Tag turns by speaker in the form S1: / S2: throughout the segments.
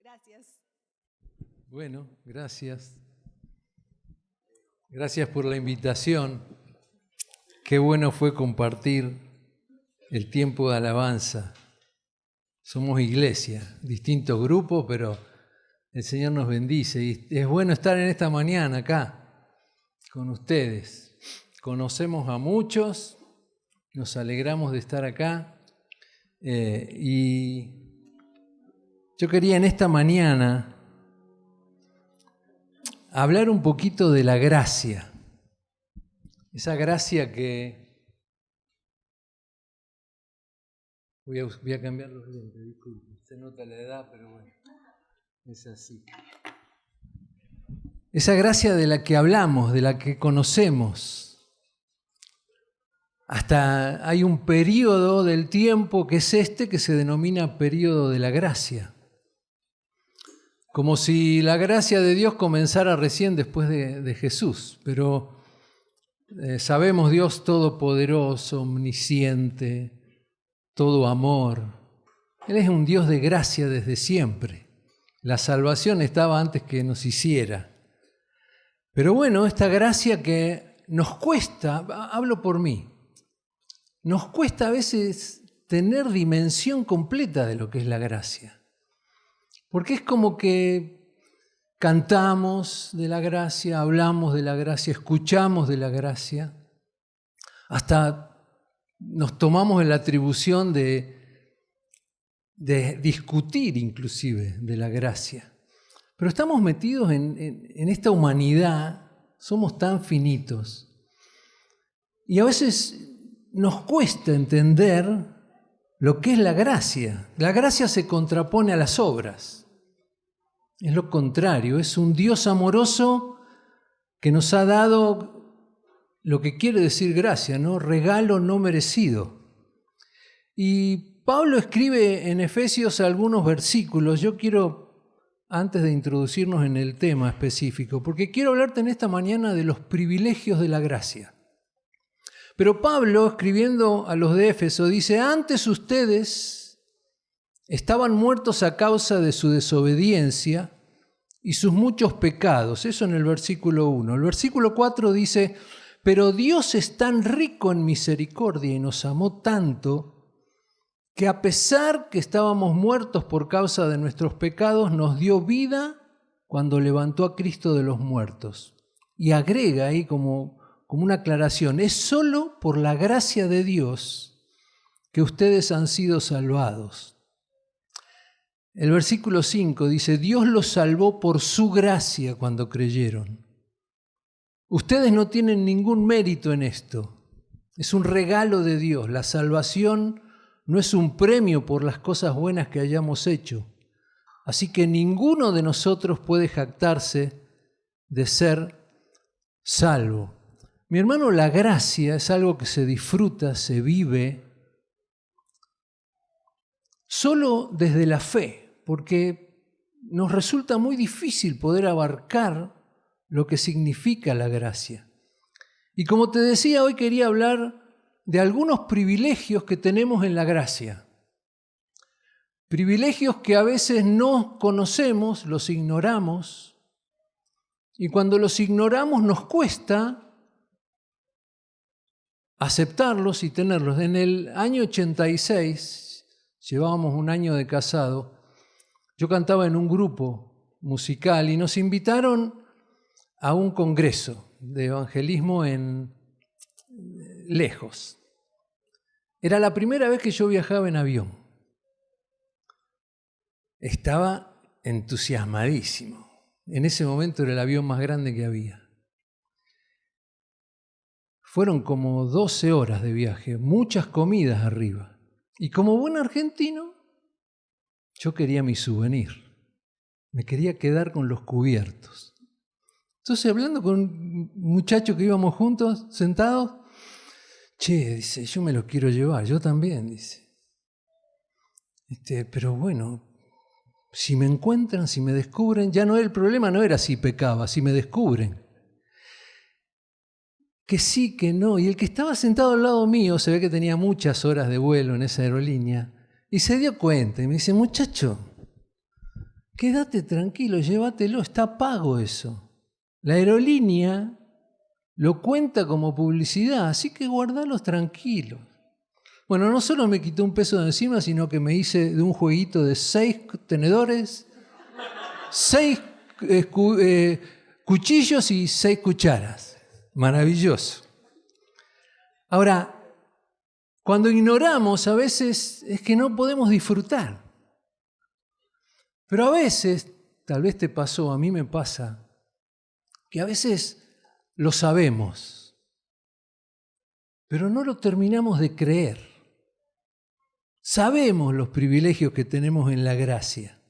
S1: Gracias.
S2: Bueno, gracias. Gracias por la invitación. Qué bueno fue compartir el tiempo de alabanza. Somos iglesia, distintos grupos, pero el Señor nos bendice. Y es bueno estar en esta mañana acá con ustedes. Conocemos a muchos, nos alegramos de estar acá. Y yo quería en esta mañana hablar un poquito de la gracia. Esa gracia que... Voy a cambiar los lentes, disculpen. Se nota la edad, pero bueno, es así. Esa gracia de la que hablamos, de la que conocemos. Hasta hay un periodo del tiempo que es este que se denomina periodo de la gracia. Como si la gracia de Dios comenzara recién después de Jesús, pero sabemos Dios todopoderoso, omnisciente, todo amor. Él es un Dios de gracia desde siempre. La salvación estaba antes que nos hiciera. Pero bueno, esta gracia que nos cuesta, hablo por mí, nos cuesta a veces tener dimensión completa de lo que es la gracia. Porque es como que cantamos de la gracia, hablamos de la gracia, escuchamos de la gracia, hasta nos tomamos la atribución de discutir inclusive de la gracia. Pero estamos metidos en esta humanidad, somos tan finitos. Y a veces nos cuesta entender lo que es la gracia. La gracia se contrapone a las obras. Es lo contrario, es un Dios amoroso que nos ha dado lo que quiere decir gracia, ¿no? Regalo no merecido. Y Pablo escribe en Efesios algunos versículos. Yo quiero, antes de introducirnos en el tema específico, porque quiero hablarte en esta mañana de los privilegios de la gracia. Pero Pablo, escribiendo a los de Éfeso, dice: antes ustedes estaban muertos a causa de su desobediencia y sus muchos pecados. Eso en el versículo 1. El versículo 4 dice: pero Dios es tan rico en misericordia y nos amó tanto que a pesar que estábamos muertos por causa de nuestros pecados, nos dio vida cuando levantó a Cristo de los muertos. Y agrega ahí como una aclaración: es solo por la gracia de Dios que ustedes han sido salvados. El versículo 5 dice: Dios los salvó por su gracia cuando creyeron. Ustedes no tienen ningún mérito en esto. Es un regalo de Dios. La salvación no es un premio por las cosas buenas que hayamos hecho. Así que ninguno de nosotros puede jactarse de ser salvo. Mi hermano, la gracia es algo que se disfruta, se vive solo desde la fe, porque nos resulta muy difícil poder abarcar lo que significa la gracia. Y como te decía, hoy quería hablar de algunos privilegios que tenemos en la gracia. Privilegios que a veces no conocemos, los ignoramos, y cuando los ignoramos nos cuesta aceptarlos y tenerlos. En el año 86, llevábamos un año de casado, yo cantaba en un grupo musical y nos invitaron a un congreso de evangelismo lejos. Era la primera vez que yo viajaba en avión. Estaba entusiasmadísimo. En ese momento era el avión más grande que había. Fueron como 12 horas de viaje, muchas comidas arriba. Y como buen argentino, yo quería mi souvenir. Me quería quedar con los cubiertos. Entonces, hablando con un muchacho que íbamos juntos, sentados, che, dice, yo me lo quiero llevar, yo también, dice. Pero bueno, si me encuentran, si me descubren, ya no, el problema no era si pecaba, si me descubren. Que sí, que no. Y el que estaba sentado al lado mío, se ve que tenía muchas horas de vuelo en esa aerolínea, y se dio cuenta y me dice: muchacho, quédate tranquilo, llévatelo, está pago eso. La aerolínea lo cuenta como publicidad, así que guardalos tranquilos. Bueno, no solo me quitó un peso de encima, sino que me hice de un jueguito de 6 tenedores, 6 cuchillos y 6 cucharas. Maravilloso. Ahora, cuando ignoramos, a veces es que no podemos disfrutar. Pero a veces, tal vez te pasó, a mí me pasa, que a veces lo sabemos, pero no lo terminamos de creer. Sabemos los privilegios que tenemos en la gracia,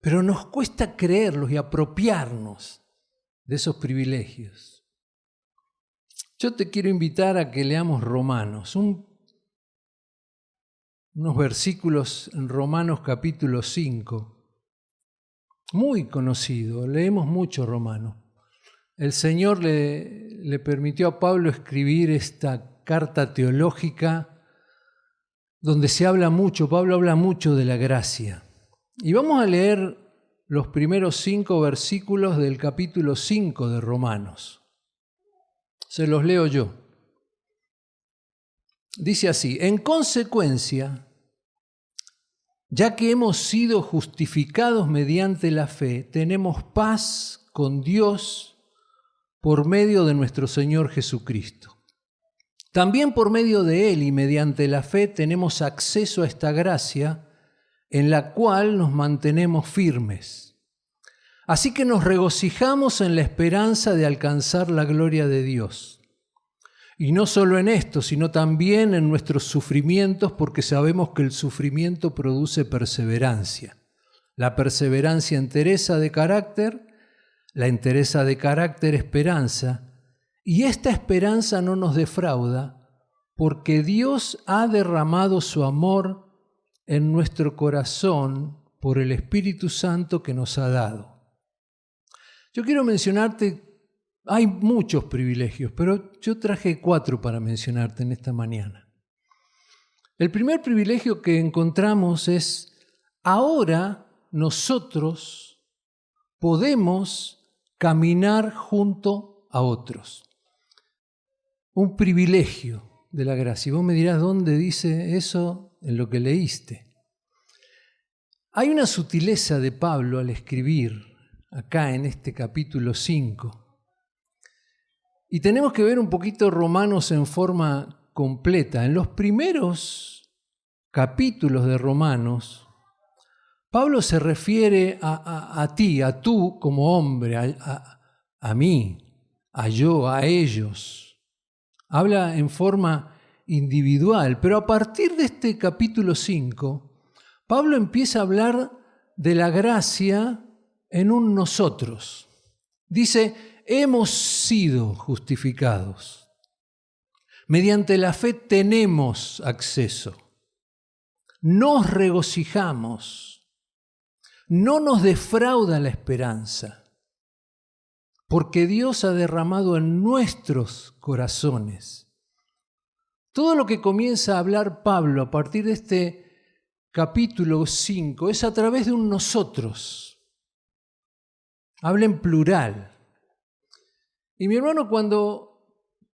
S2: pero nos cuesta creerlos y apropiarnos de esos privilegios. Yo te quiero invitar a que leamos Romanos, unos versículos en Romanos capítulo 5, muy conocido, leemos mucho Romanos. El Señor le permitió a Pablo escribir esta carta teológica donde se habla mucho, Pablo habla mucho de la gracia. Y vamos a leer los primeros 5 versículos del capítulo 5 de Romanos. Se los leo yo. Dice así: en consecuencia, ya que hemos sido justificados mediante la fe, tenemos paz con Dios por medio de nuestro Señor Jesucristo. También por medio de Él y mediante la fe tenemos acceso a esta gracia en la cual nos mantenemos firmes. Así que nos regocijamos en la esperanza de alcanzar la gloria de Dios. Y no solo en esto, sino también en nuestros sufrimientos, porque sabemos que el sufrimiento produce perseverancia. La perseverancia entereza de carácter, la entereza de carácter esperanza, y esta esperanza no nos defrauda, porque Dios ha derramado su amor en nuestro corazón por el Espíritu Santo que nos ha dado. Yo quiero mencionarte, hay muchos privilegios, pero yo traje 4 para mencionarte en esta mañana. El primer privilegio que encontramos es: ahora nosotros podemos caminar junto a otros. Un privilegio de la gracia. Y vos me dirás, ¿dónde dice eso en lo que leíste? Hay una sutileza de Pablo al escribir acá en este capítulo 5. Y tenemos que ver un poquito Romanos en forma completa. En los primeros capítulos de Romanos, Pablo se refiere a ti, a tú como hombre, a mí, a yo, a ellos. Habla en forma individual, pero a partir de este capítulo 5, Pablo empieza a hablar de la gracia en un nosotros. Dice: hemos sido justificados. Mediante la fe tenemos acceso. Nos regocijamos. No nos defrauda la esperanza, porque Dios ha derramado en nuestros corazones. Todo lo que comienza a hablar Pablo a partir de este capítulo 5 es a través de un nosotros. Habla en plural. Y mi hermano, cuando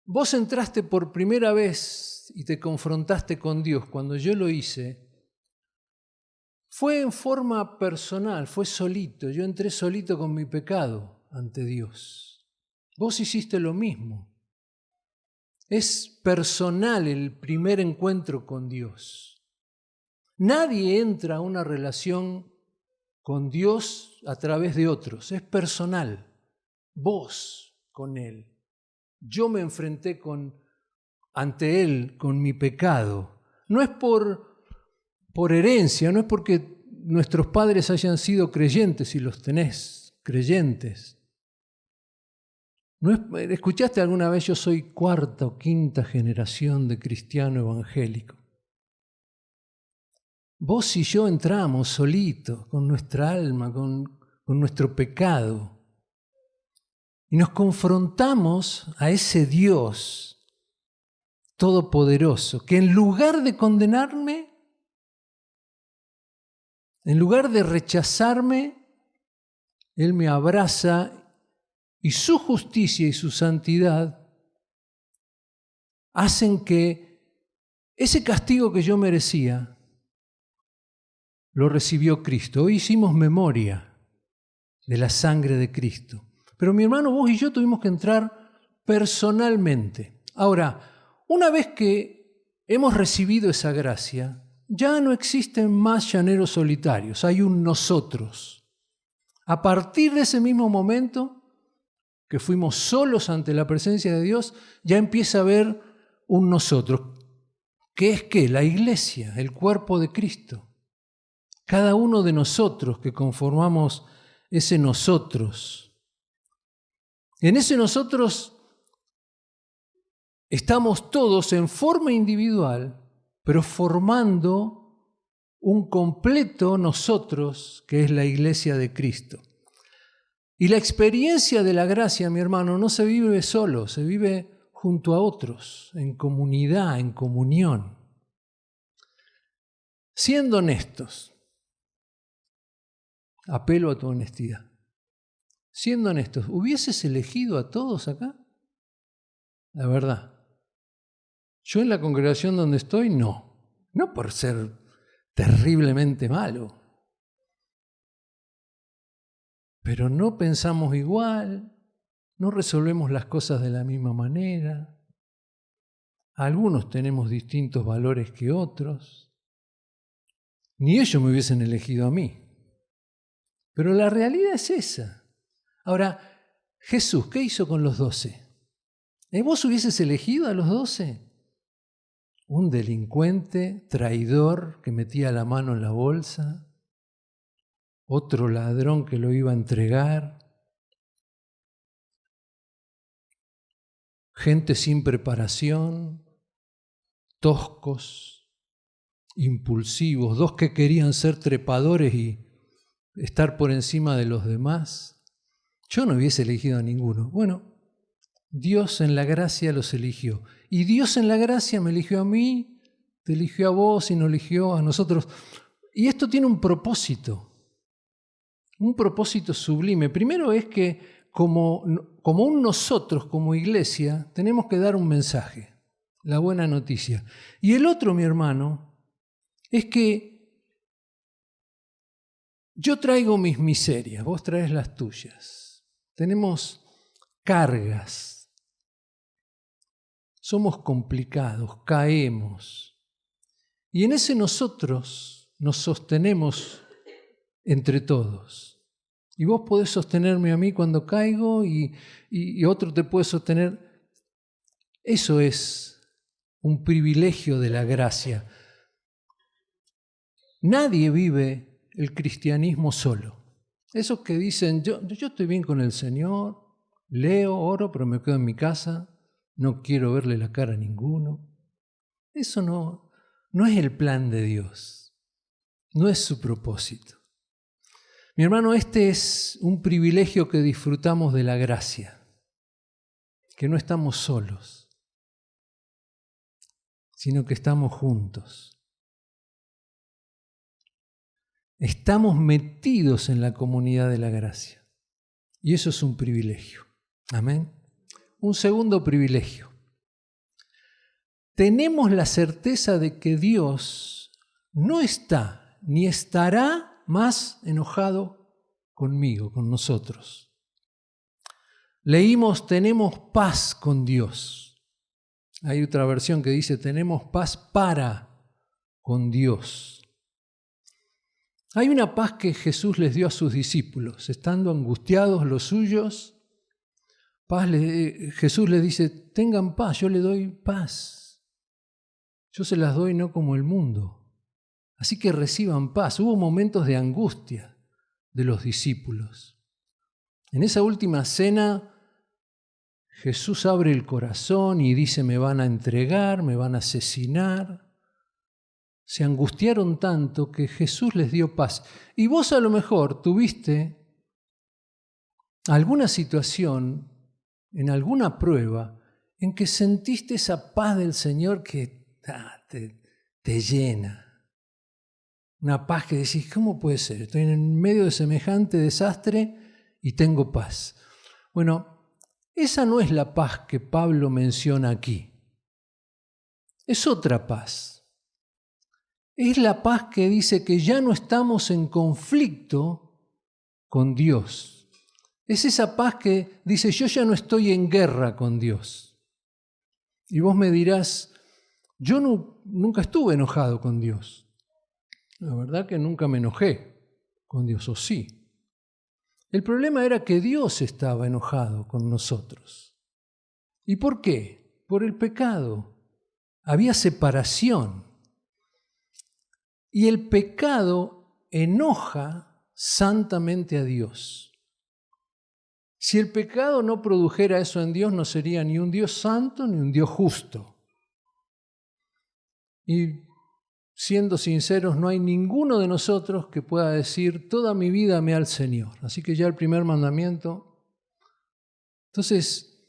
S2: vos entraste por primera vez y te confrontaste con Dios, cuando yo lo hice, fue en forma personal, fue solito. Yo entré solito con mi pecado ante Dios. Vos hiciste lo mismo. Es personal el primer encuentro con Dios. Nadie entra a una relación con Dios a través de otros. Es personal. Vos con Él. Yo me enfrenté ante Él con mi pecado. No es por herencia, no es porque nuestros padres hayan sido creyentes y los tenés creyentes. ¿Escuchaste alguna vez: yo soy 4ª o 5ª generación de cristiano evangélico? Vos y yo entramos solitos, con nuestra alma, con nuestro pecado, y nos confrontamos a ese Dios todopoderoso, que en lugar de condenarme, en lugar de rechazarme, Él me abraza y su justicia y su santidad hacen que ese castigo que yo merecía lo recibió Cristo. Hoy hicimos memoria de la sangre de Cristo. Pero mi hermano, vos y yo tuvimos que entrar personalmente. Ahora, una vez que hemos recibido esa gracia, ya no existen más llaneros solitarios, hay un nosotros. A partir de ese mismo momento, que fuimos solos ante la presencia de Dios, ya empieza a haber un nosotros. ¿Qué es qué? La iglesia, el cuerpo de Cristo. Cada uno de nosotros que conformamos ese nosotros. En ese nosotros estamos todos en forma individual, pero formando un completo nosotros que es la iglesia de Cristo. Y la experiencia de la gracia, mi hermano, no se vive solo, se vive junto a otros, en comunidad, en comunión. Siendo honestos, apelo a tu honestidad. Siendo honestos, ¿hubieses elegido a todos acá? La verdad. Yo en la congregación donde estoy, no. No por ser terriblemente malo. Pero no pensamos igual, no resolvemos las cosas de la misma manera. Algunos tenemos distintos valores que otros. Ni ellos me hubiesen elegido a mí. Pero la realidad es esa. Ahora, Jesús, ¿qué hizo con los 12? ¿Vos hubieses elegido a los 12? Un delincuente, traidor, que metía la mano en la bolsa, otro ladrón que lo iba a entregar, gente sin preparación, toscos, impulsivos, dos que querían ser trepadores y estar por encima de los demás. Yo no hubiese elegido a ninguno. Bueno, Dios en la gracia los eligió. Y Dios en la gracia me eligió a mí, te eligió a vos y nos eligió a nosotros. Y esto tiene un propósito sublime. Primero es que como un nosotros, como iglesia, tenemos que dar un mensaje, la buena noticia. Y el otro, mi hermano, es que yo traigo mis miserias, vos traes las tuyas. Tenemos cargas, somos complicados, caemos. Y en ese nosotros nos sostenemos entre todos. Y vos podés sostenerme a mí cuando caigo y otro te puede sostener. Eso es un privilegio de la gracia. Nadie vive el cristianismo solo. Esos que dicen, yo estoy bien con el Señor, leo, oro, pero me quedo en mi casa, no quiero verle la cara a ninguno. Eso no es el plan de Dios, no es su propósito. Mi hermano, este es un privilegio que disfrutamos de la gracia, que no estamos solos, sino que estamos juntos. Estamos metidos en la comunidad de la gracia. Y eso es un privilegio. Amén. Un segundo privilegio. Tenemos la certeza de que Dios no está ni estará más enojado conmigo, con nosotros. Leímos, tenemos paz con Dios. Hay otra versión que dice, tenemos paz para con Dios. Hay una paz que Jesús les dio a sus discípulos, estando angustiados los suyos. Jesús les dice, tengan paz, yo les doy paz. Yo se las doy no como el mundo. Así que reciban paz. Hubo momentos de angustia de los discípulos. En esa última cena, Jesús abre el corazón y dice, me van a entregar, me van a asesinar. Se angustiaron tanto que Jesús les dio paz. Y vos a lo mejor tuviste alguna situación, en alguna prueba, en que sentiste esa paz del Señor que te llena. Una paz que decís, ¿cómo puede ser? Estoy en medio de semejante desastre y tengo paz. Bueno, esa no es la paz que Pablo menciona aquí. Es otra paz. Es la paz que dice que ya no estamos en conflicto con Dios. Es esa paz que dice, yo ya no estoy en guerra con Dios. Y vos me dirás, yo nunca estuve enojado con Dios. La verdad que nunca me enojé con Dios, o sí. El problema era que Dios estaba enojado con nosotros. ¿Y por qué? Por el pecado. Había separación. Y el pecado enoja santamente a Dios. Si el pecado no produjera eso en Dios, no sería ni un Dios santo ni un Dios justo. Y siendo sinceros, no hay ninguno de nosotros que pueda decir, toda mi vida amé al Señor. Así que ya el primer mandamiento. Entonces,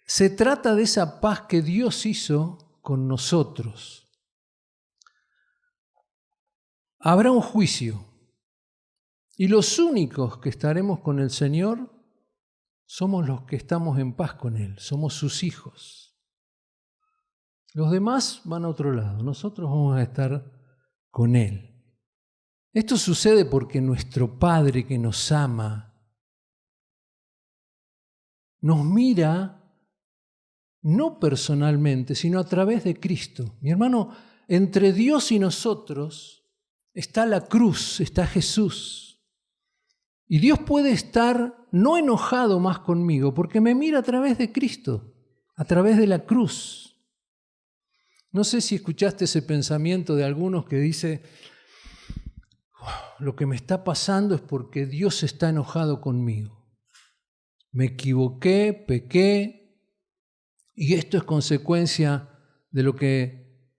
S2: se trata de esa paz que Dios hizo con nosotros. Habrá un juicio. Y los únicos que estaremos con el Señor somos los que estamos en paz con Él, somos sus hijos. Los demás van a otro lado, nosotros vamos a estar con Él. Esto sucede porque nuestro Padre que nos ama, nos mira no personalmente, sino a través de Cristo. Mi hermano, entre Dios y nosotros está la cruz, está Jesús. Y Dios puede estar no enojado más conmigo porque me mira a través de Cristo, a través de la cruz. No sé si escuchaste ese pensamiento de algunos que dice, lo que me está pasando es porque Dios está enojado conmigo. Me equivoqué, pequé, y esto es consecuencia de lo que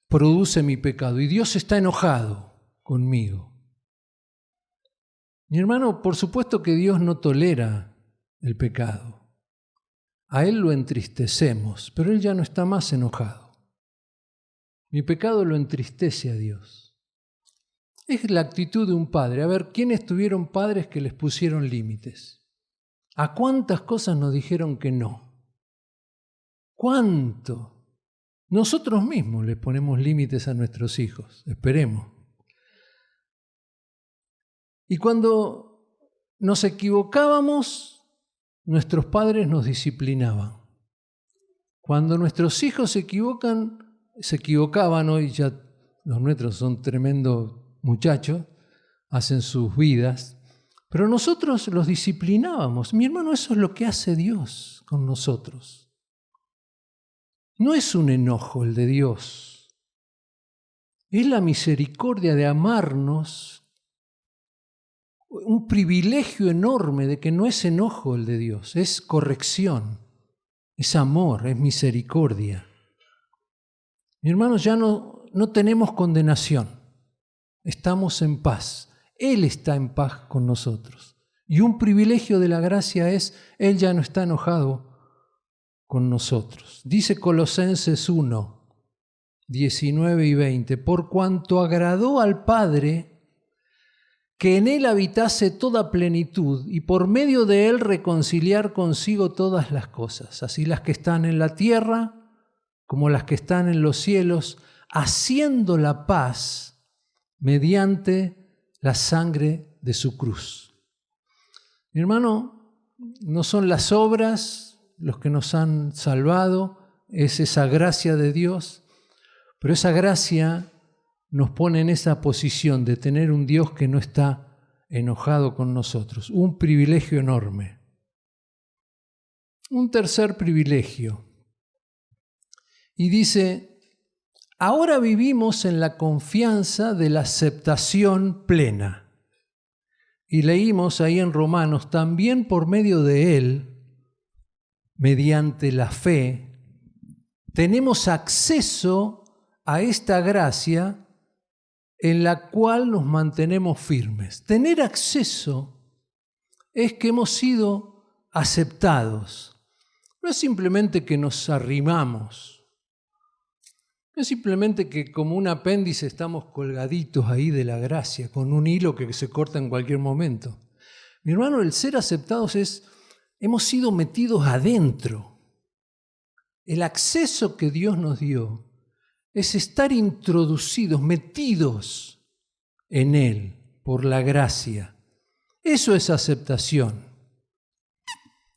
S2: produce mi pecado. Y Dios está enojado conmigo. Mi hermano, por supuesto que Dios no tolera el pecado. A Él lo entristecemos, pero Él ya no está más enojado. Mi pecado lo entristece a Dios. Es la actitud de un padre. A ver, ¿quiénes tuvieron padres que les pusieron límites? ¿A cuántas cosas nos dijeron que no? ¿Cuánto? Nosotros mismos les ponemos límites a nuestros hijos, esperemos. Y cuando nos equivocábamos, nuestros padres nos disciplinaban. Cuando nuestros hijos se equivocaban, hoy ya los nuestros son tremendos muchachos, hacen sus vidas, pero nosotros los disciplinábamos. Mi hermano, eso es lo que hace Dios con nosotros. No es un enojo el de Dios, es la misericordia de amarnos, un privilegio enorme de que no es enojo el de Dios, es corrección, es amor, es misericordia. Mi hermano, ya no tenemos condenación, estamos en paz. Él está en paz con nosotros. Y un privilegio de la gracia es, Él ya no está enojado con nosotros. Dice Colosenses 1, 19 y 20, por cuanto agradó al Padre que en Él habitase toda plenitud y por medio de Él reconciliar consigo todas las cosas, así las que están en la tierra como las que están en los cielos, haciendo la paz mediante la sangre de su cruz. Mi hermano, no son las obras los que nos han salvado, es esa gracia de Dios, pero esa gracia nos pone en esa posición de tener un Dios que no está enojado con nosotros. Un privilegio enorme. Un tercer privilegio. Y dice, ahora vivimos en la confianza de la aceptación plena. Y leímos ahí en Romanos, también por medio de Él, mediante la fe, tenemos acceso a esta gracia en la cual nos mantenemos firmes. Tener acceso es que hemos sido aceptados. No es simplemente que nos arrimamos. No es simplemente que como un apéndice estamos colgaditos ahí de la gracia, con un hilo que se corta en cualquier momento. Mi hermano, el ser aceptados hemos sido metidos adentro. El acceso que Dios nos dio es estar introducidos, metidos en Él por la gracia. Eso es aceptación.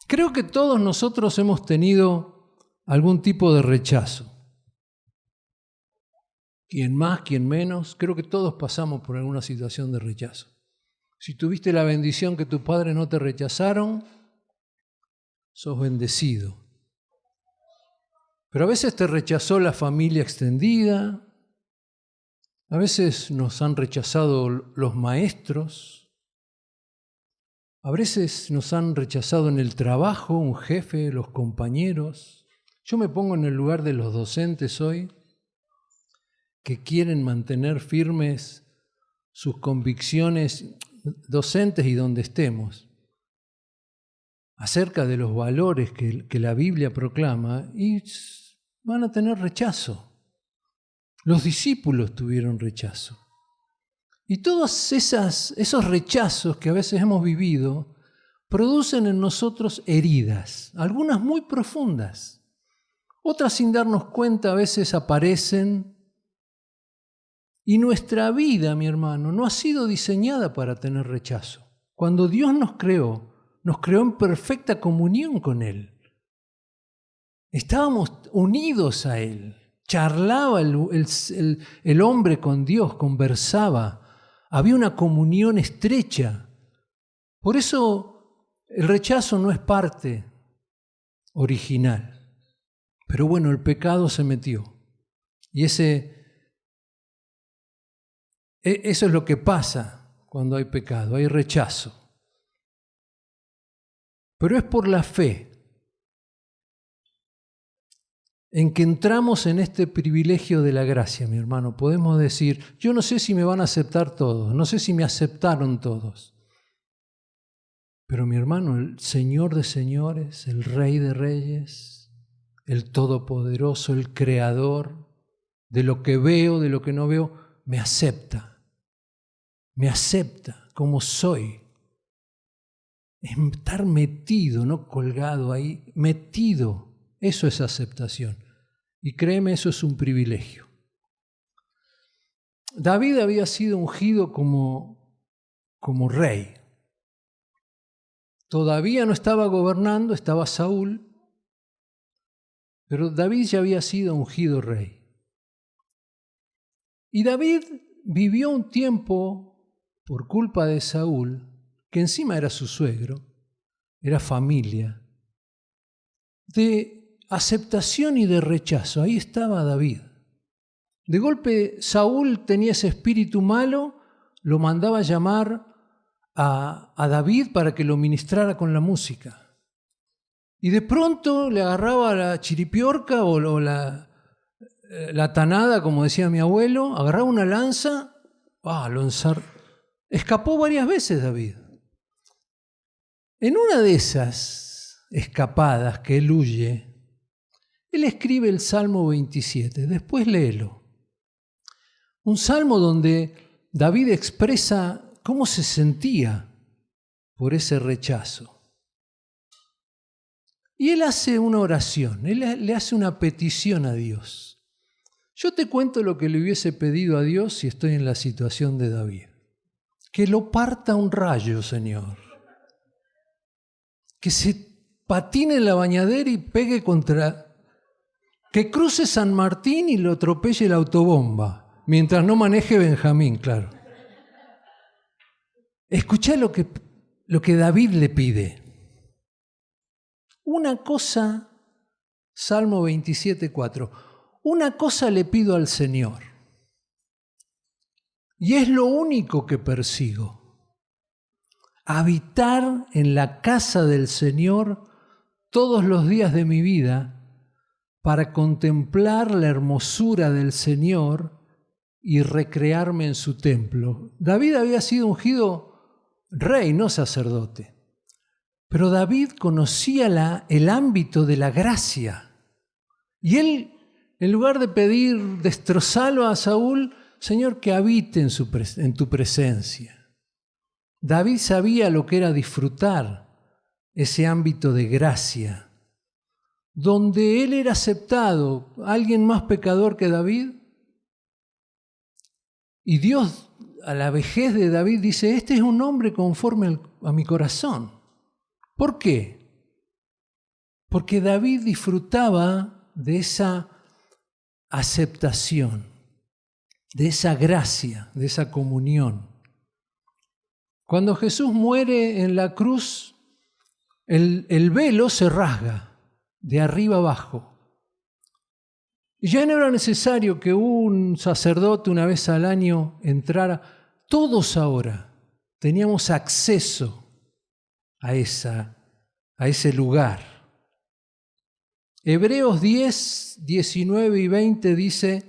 S2: Creo que todos nosotros hemos tenido algún tipo de rechazo. Quien más, quien menos, creo que todos pasamos por alguna situación de rechazo. Si tuviste la bendición que tus padres no te rechazaron, sos bendecido. Pero a veces te rechazó la familia extendida, a veces nos han rechazado los maestros, a veces nos han rechazado en el trabajo, un jefe, los compañeros. Yo me pongo en el lugar de los docentes hoy, que quieren mantener firmes sus convicciones, docentes y donde estemos, acerca de los valores que la Biblia proclama, y van a tener rechazo. Los discípulos tuvieron rechazo. Y todos esos rechazos que a veces hemos vivido producen en nosotros heridas, algunas muy profundas. Otras, sin darnos cuenta, a veces aparecen. Y nuestra vida, mi hermano, no ha sido diseñada para tener rechazo. Cuando Dios nos creó en perfecta comunión con Él. Estábamos unidos a Él. Charlaba el hombre con Dios, conversaba. Había una comunión estrecha. Por eso el rechazo no es parte original. Pero bueno, el pecado se metió. Y eso es lo que pasa cuando hay pecado, hay rechazo. Pero es por la fe en que entramos en este privilegio de la gracia, mi hermano. Podemos decir, yo no sé si me van a aceptar todos, no sé si me aceptaron todos. Pero mi hermano, el Señor de señores, el Rey de reyes, el Todopoderoso, el Creador, de lo que veo, de lo que no veo, me acepta. Me acepta como soy. Estar metido, no colgado ahí, metido. Eso es aceptación. Y créeme, eso es un privilegio. David había sido ungido como rey. Todavía no estaba gobernando, estaba Saúl, pero David ya había sido ungido rey. Y David vivió un tiempo, por culpa de Saúl, que encima era su suegro, era familia, de aceptación y de rechazo. Ahí estaba David. De golpe Saúl tenía ese espíritu malo, lo mandaba a llamar a David para que lo ministrara con la música. Y de pronto le agarraba la chiripiorca o la tanada, como decía mi abuelo, agarraba una lanza, escapó varias veces David. En una de esas escapadas que él huye, él escribe el Salmo 27, después léelo. Un salmo donde David expresa cómo se sentía por ese rechazo. Y él hace una oración, él le hace una petición a Dios. Yo te cuento lo que le hubiese pedido a Dios si estoy en la situación de David. Que lo parta un rayo, Señor. Que se patine en la bañadera y pegue contra... Que cruce San Martín y lo atropelle la autobomba, mientras no maneje Benjamín, claro. Escuchá lo que David le pide. Una cosa, Salmo 27:4, una cosa le pido al Señor, y es lo único que persigo: habitar en la casa del Señor todos los días de mi vida para contemplar la hermosura del Señor y recrearme en su templo. David había sido ungido rey, no sacerdote. Pero David conocía el ámbito de la gracia. Y él En lugar de pedir destrozarlo a Saúl, Señor, que habite en tu presencia. David sabía lo que era disfrutar ese ámbito de gracia, donde él era aceptado. ¿Alguien más pecador que David? Y Dios, a la vejez de David, dice, este es un hombre conforme a mi corazón. ¿Por qué? Porque David disfrutaba de esa aceptación, de esa gracia, de esa comunión. Cuando Jesús muere en la cruz, el velo se rasga de arriba abajo. Y ya no era necesario que un sacerdote una vez al año entrara. Todos ahora teníamos acceso a ese lugar. Hebreos 10, 19 y 20 dice,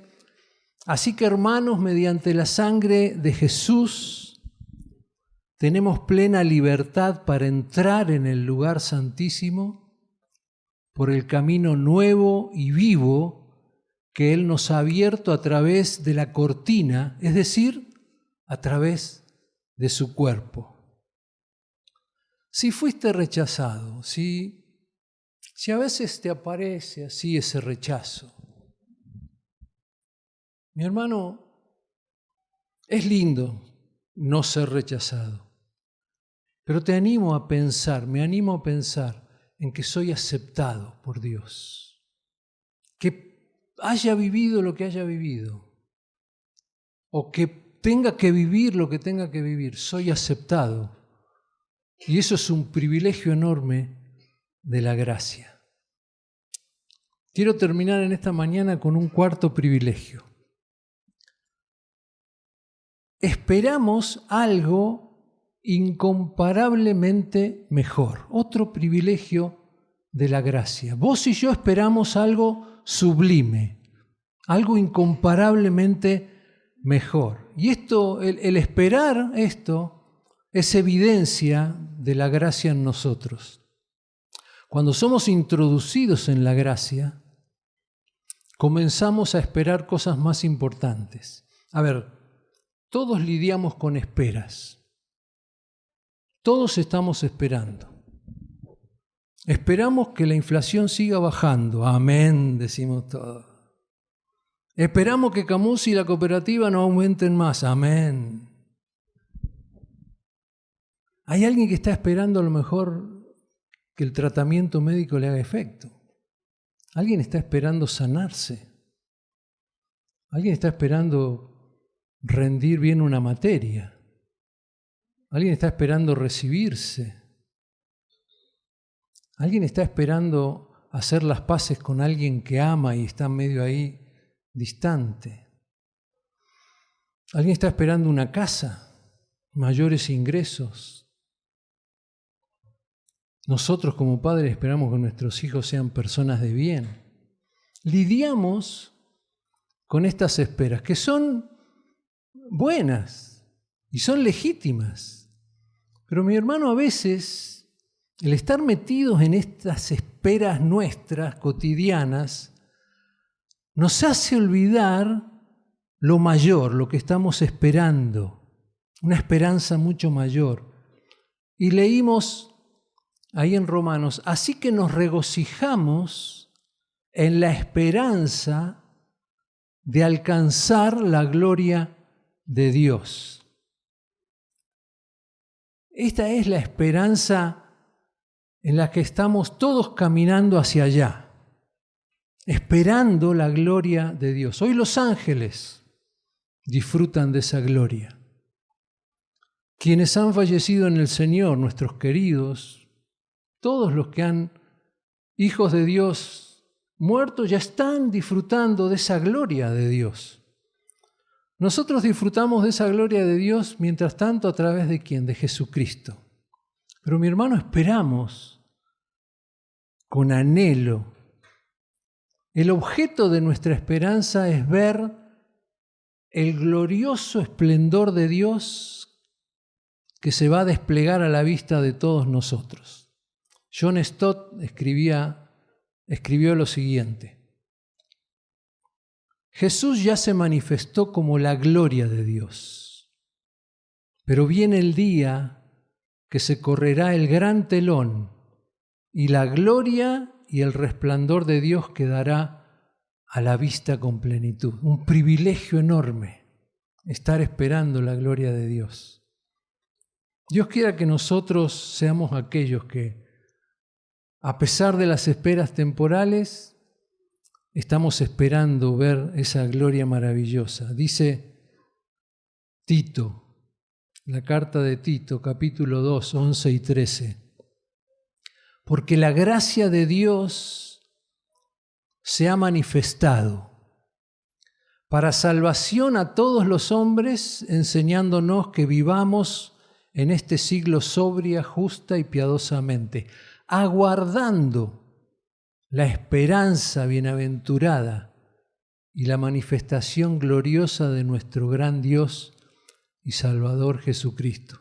S2: así que hermanos, mediante la sangre de Jesús, tenemos plena libertad para entrar en el lugar santísimo por el camino nuevo y vivo que Él nos ha abierto a través de la cortina, es decir, a través de su cuerpo. Si fuiste rechazado, si a veces te aparece así ese rechazo, mi hermano, es lindo no ser rechazado, pero me animo a pensar en que soy aceptado por Dios, que haya vivido lo que haya vivido, o que tenga que vivir lo que tenga que vivir, soy aceptado. Y eso es un privilegio enorme de la gracia. Quiero terminar en esta mañana con un cuarto privilegio. Esperamos algo incomparablemente mejor, otro privilegio de la gracia. Vos y yo esperamos algo sublime, algo incomparablemente mejor. Y esto, el esperar esto, es evidencia de la gracia en nosotros. Cuando somos introducidos en la gracia, comenzamos a esperar cosas más importantes. A ver, todos lidiamos con esperas. Todos estamos esperando. Esperamos que la inflación siga bajando. Amén, decimos todos. Esperamos que Camus y la cooperativa no aumenten más. Amén. Hay alguien que está esperando a lo mejor que el tratamiento médico le haga efecto. Alguien está esperando sanarse. Alguien está esperando rendir bien una materia. Alguien está esperando recibirse. Alguien está esperando hacer las paces con alguien que ama y está medio ahí distante. Alguien está esperando una casa, mayores ingresos. Nosotros como padres esperamos que nuestros hijos sean personas de bien. Lidiamos con estas esperas que son buenas y son legítimas. Pero mi hermano, a veces el estar metidos en estas esperas nuestras cotidianas nos hace olvidar lo mayor, lo que estamos esperando, una esperanza mucho mayor. Y leímos ahí en Romanos, así que nos regocijamos en la esperanza de alcanzar la gloria de Dios. Esta es la esperanza en la que estamos todos caminando hacia allá, esperando la gloria de Dios. Hoy los ángeles disfrutan de esa gloria. Quienes han fallecido en el Señor, nuestros queridos, todos los que han, hijos de Dios muertos, ya están disfrutando de esa gloria de Dios. Nosotros disfrutamos de esa gloria de Dios, mientras tanto, a través de ¿quién? De Jesucristo. Pero mi hermano, esperamos con anhelo. El objeto de nuestra esperanza es ver el glorioso esplendor de Dios que se va a desplegar a la vista de todos nosotros. John Stott escribió lo siguiente: Jesús ya se manifestó como la gloria de Dios, pero viene el día que se correrá el gran telón y la gloria y el resplandor de Dios quedará a la vista con plenitud. Un privilegio enorme estar esperando la gloria de Dios. Dios quiera que nosotros seamos aquellos que, a pesar de las esperas temporales, estamos esperando ver esa gloria maravillosa. Dice Tito, la carta de Tito, capítulo 2, 11 y 13. Porque la gracia de Dios se ha manifestado para salvación a todos los hombres, enseñándonos que vivamos en este siglo sobria, justa y piadosamente, aguardando la esperanza bienaventurada y la manifestación gloriosa de nuestro gran Dios y Salvador Jesucristo.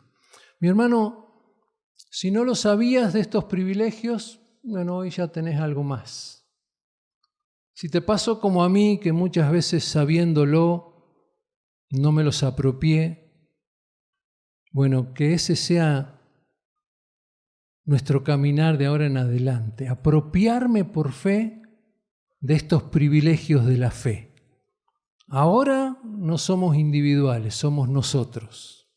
S2: Mi hermano, si no lo sabías de estos privilegios, bueno, hoy ya tenés algo más. Si te pasó como a mí, que muchas veces sabiéndolo no me los apropié, bueno, que ese sea nuestro caminar de ahora en adelante, apropiarme por fe de estos privilegios de la fe. Ahora no somos individuales, somos nosotros.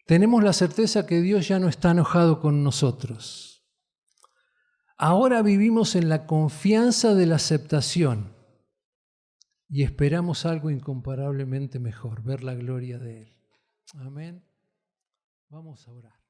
S2: Tenemos la certeza que Dios ya no está enojado con nosotros. Ahora vivimos en la confianza de la aceptación y esperamos algo incomparablemente mejor, ver la gloria de Él. Amén. Vamos a orar.